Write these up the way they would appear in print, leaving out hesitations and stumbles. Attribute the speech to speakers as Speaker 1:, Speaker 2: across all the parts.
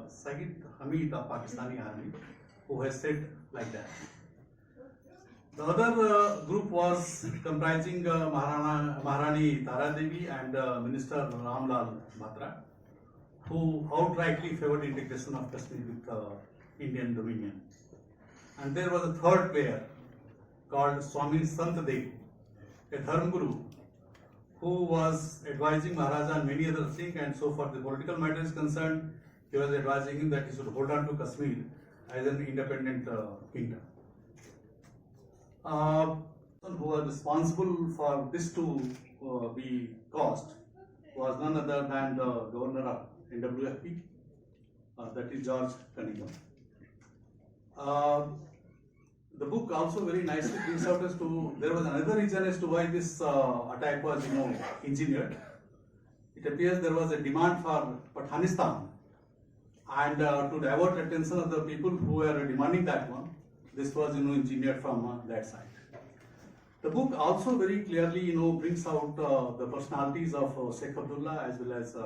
Speaker 1: Saeed Hamid of Pakistani Army, who has said like that. The other group was comprising Maharani Tara Devi and Minister Ramlal Batra, who outrightly favored integration of Kashmir with Indian dominion. And there was a third player called Swami Sant Dev, a Dharm Guru, who was advising Maharaja on many other things, and so far the political matter is concerned, he was advising him that he should hold on to Kashmir as an independent kingdom. Who was responsible for this to be caused was none other than the governor of NWFP, that is George Cunningham. The book also very nicely brings out as to there was another reason as to why this attack was engineered. It appears there was a demand for Pathanistan, and to divert attention of the people who were demanding that one, this was engineered from that side. The book also very clearly brings out the personalities of Sheikh Abdullah as well as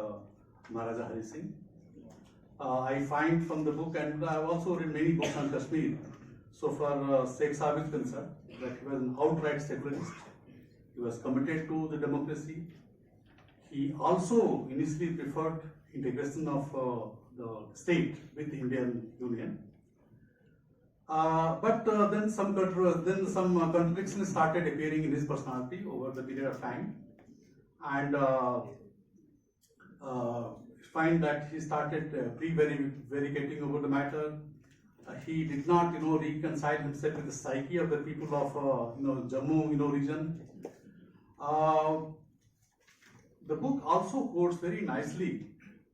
Speaker 1: Maharaja Hari Singh. I find from the book, and I have also read many books on Kashmir. So far, Sheikh Saab is concerned that he was an outright secularist. He was committed to the democracy. He also initially preferred integration of the state with the Indian Union. But then some contradictions started appearing in his personality over the period of time, and find that he started prevaricating over the matter. He did not, reconcile himself with the psyche of the people of, Jammu, region. The book also quotes very nicely,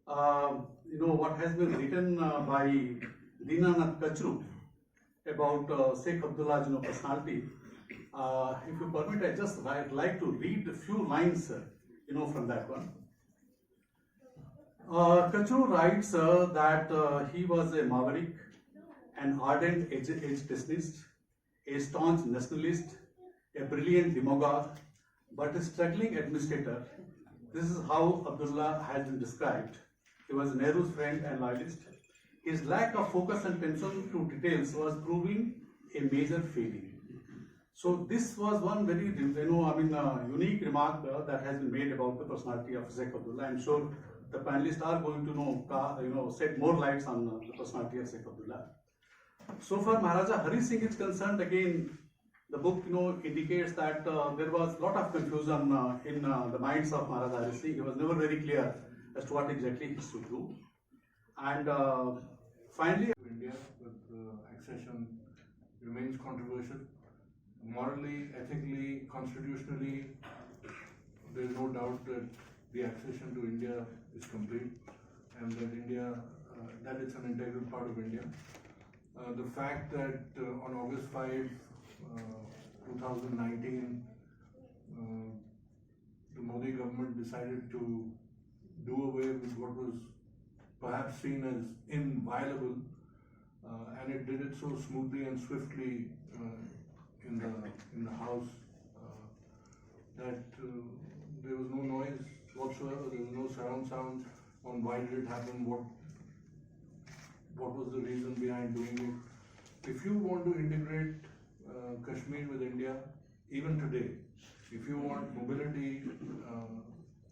Speaker 1: what has been written by Dinanath Kachru about Sheikh Abdullah's, personality. If you permit, I just like to read a few lines, from that one. Kachru writes that he was a maverick, an ardent educationist, a staunch nationalist, a brilliant demagogue, but a struggling administrator. This is how Abdullah has been described. He was Nehru's friend and loyalist. His lack of focus and attention to details was proving a major failing. So this was one very, unique remark that has been made about the personality of Sheikh Abdullah. I'm sure the panelists are going to shed more lights on the personality of Sheikh Abdullah. So far, Maharaja Hari Singh is concerned, again, the book indicates that there was a lot of confusion in the minds of Maharaja Hari Singh. He was never very clear as to what exactly he should do. And finally,
Speaker 2: India with accession remains controversial. Morally, ethically, constitutionally, there is no doubt that the accession to India is complete, and that it's an integral part of India. The fact that on August 5, 2019, the Modi government decided to do away with what was perhaps seen as inviolable, and it did it so smoothly and swiftly in the House that there was no noise whatsoever. There was no surround sound on why did it happen, what was the reason behind doing it. If you want to integrate Kashmir with India, even today, if you want mobility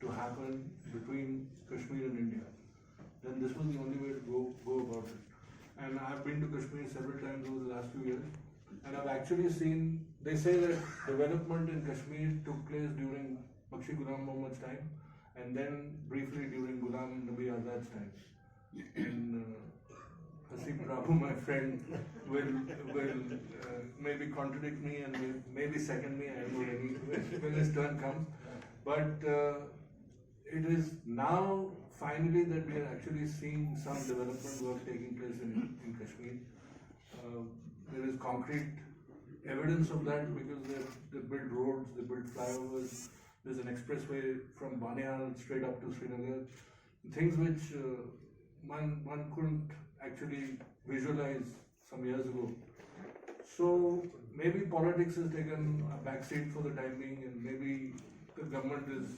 Speaker 2: to happen between Kashmir and India, then this was the only way to go about it. And I've been to Kashmir several times over the last few years, and I've actually seen, they say that development in Kashmir took place during Bakshi Ghulam Muhammad's time, and then briefly during Ghulam Nabi Azad's time. And Hasib Prabhu, my friend, will maybe contradict me and maybe second me, I don't know when his turn comes. But it is now finally that we are actually seeing some development work taking place in Kashmir. There is concrete evidence of that because they build roads, they build flyovers, there's an expressway from Banihal straight up to Srinagar. Things which one couldn't actually visualize some years ago. So maybe politics has taken a backseat for the time being, and maybe the government is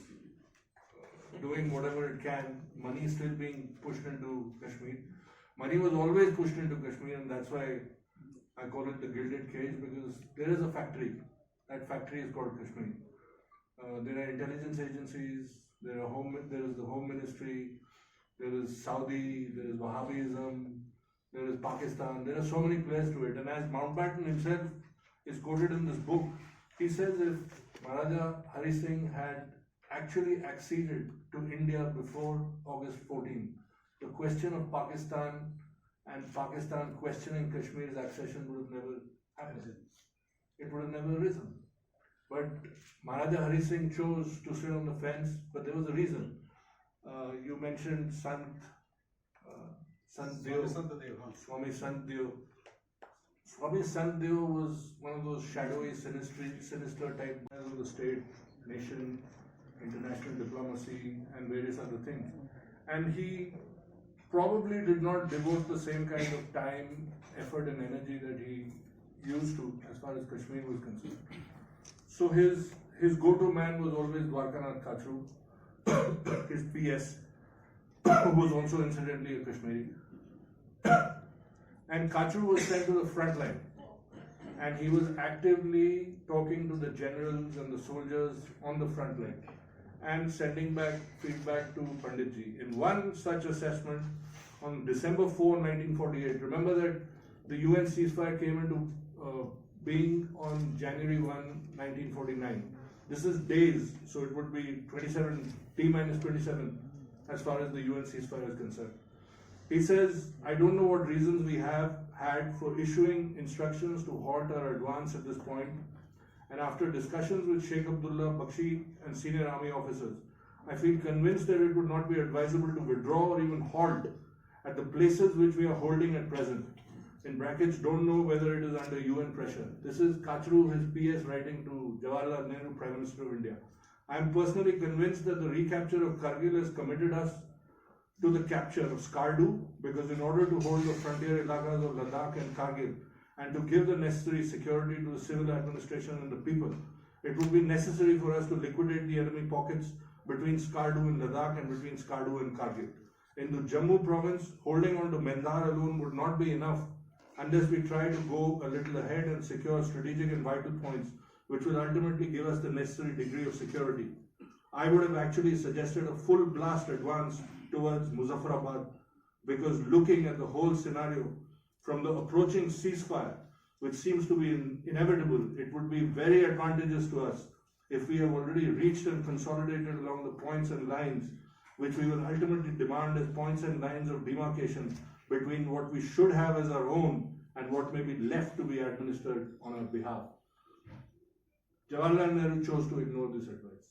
Speaker 2: doing whatever it can. Money is still being pushed into Kashmir. Money was always pushed into Kashmir, and that's why I call it the gilded cage, because there is a factory. That factory is called Kashmir. There are intelligence agencies, there is the Home Ministry, there is Saudi, there is Wahhabism, there is Pakistan. There are so many players to it. And as Mountbatten himself is quoted in this book, he says if Maharaja Hari Singh had actually acceded to India before August 14, the question of Pakistan and Pakistan questioning Kashmir's accession would have never happened. It would have never arisen. But Maharaja Hari Singh chose to sit on the fence, but there was a reason. You mentioned Swami Sant Deo. Swami Sant Deo was one of those shadowy, sinister type of the state, nation, international diplomacy, and various other things. And he probably did not devote the same kind of time, effort, and energy that he used to as far as Kashmir was concerned. So his go-to man was always Dwarkanath Kachru, his PS, who was also incidentally a Kashmiri. And Kachru was sent to the front line, and he was actively talking to the generals and the soldiers on the front line and sending back feedback to Panditji. In one such assessment on December 4, 1948, remember that the UN ceasefire came into being on January 1, 1949. This is days, so it would be 27, T-27 as far as the UN ceasefire is concerned. He says, I don't know what reasons we have had for issuing instructions to halt our advance at this point, and after discussions with Sheikh Abdullah Bakshi and senior army officers, I feel convinced that it would not be advisable to withdraw or even halt at the places which we are holding at present. In brackets, don't know whether it is under UN pressure. This is Kachru, his PS, writing to Jawaharlal Nehru, Prime Minister of India. I am personally convinced that the recapture of Kargil has committed us to the capture of Skardu, because in order to hold the frontier ilakas of Ladakh and Kargil and to give the necessary security to the civil administration and the people, it would be necessary for us to liquidate the enemy pockets between Skardu and Ladakh and between Skardu and Kargil. In the Jammu province, holding on to Mendar alone would not be enough unless we try to go a little ahead and secure strategic and vital points which will ultimately give us the necessary degree of security. I would have actually suggested a full blast advance towards Muzaffarabad, because looking at the whole scenario from the approaching ceasefire, which seems to be inevitable, it would be very advantageous to us if we have already reached and consolidated along the points and lines which we will ultimately demand as points and lines of demarcation between what we should have as our own and what may be left to be administered on our behalf. Jawaharlal Nehru chose to ignore this advice.